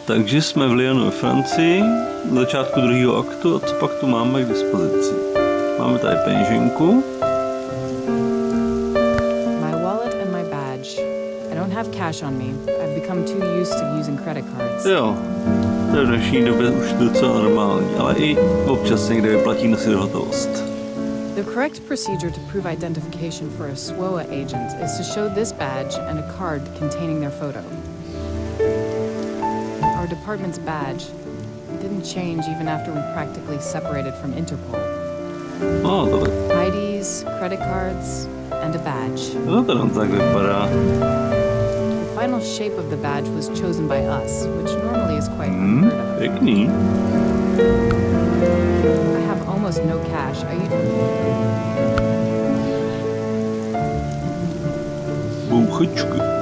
Takže jsme v Lyonu ve Francii, na začátku druhého aktu, a co pak tu máme k dispozici? Máme tady peněženku. My wallet and my badge. I don't have cash on me. I've become too used to using credit cards. Jo, to je v dnešní době už docela normální, ale i občas někde vyplatí nosit hotovost. The correct procedure to prove identification for a SWOA agent is to show this badge and a card containing their photo. Our department's badge didn't change even after we practically separated from Interpol. IDs, credit cards, and a badge. No to nám tak vypadá. The final shape of the badge was chosen by us, which normally is quite unheard of. Pěkný. I have almost no cash. Bouchačky.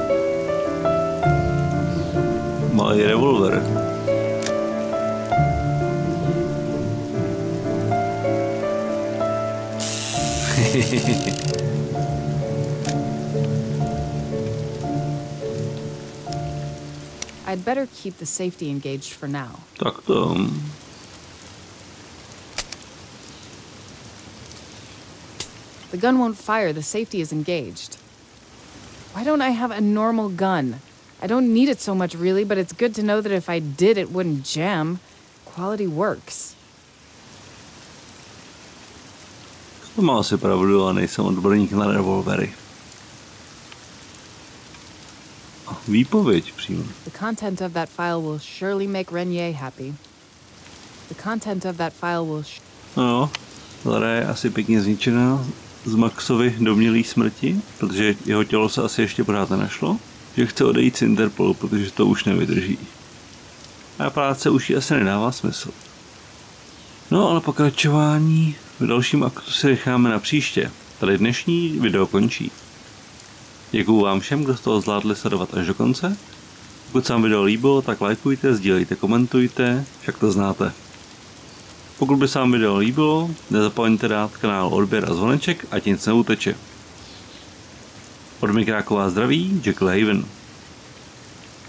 Malý revolver. I'd better keep the safety engaged for now. Tak to... The gun won't fire, the safety is engaged. Why don't I have a normal gun? I don't need it so much really, but it's good to know that if I did, it wouldn't jam. Quality works. To má asi pravdu, ale nejsem odborník na revolvery. Výpověď přímo. The content of that file will surely make Renier happy. The content of that file will... No, Lara je asi pěkně zničená z Maxovy domnělý smrti, protože jeho tělo se asi ještě pořád nenašlo, že chce odejít z Interpolu, protože to už nevydrží. A práce už jí asi nedává smysl. No ale pokračování v dalším aktu si necháme na příště. Tady dnešní video končí. Děkuju vám všem, kdo z toho zvládli sledovat až do konce. Pokud se vám video líbilo, tak lajkujte, sdílejte, komentujte, však to znáte. Pokud by se vám video líbilo, nezapomeňte dát kanál odběr a zvoneček, ať nic neuteče. Od Mikráková zdraví, Jack Haven.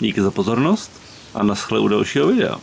Díky za pozornost a naschle u dalšího videa.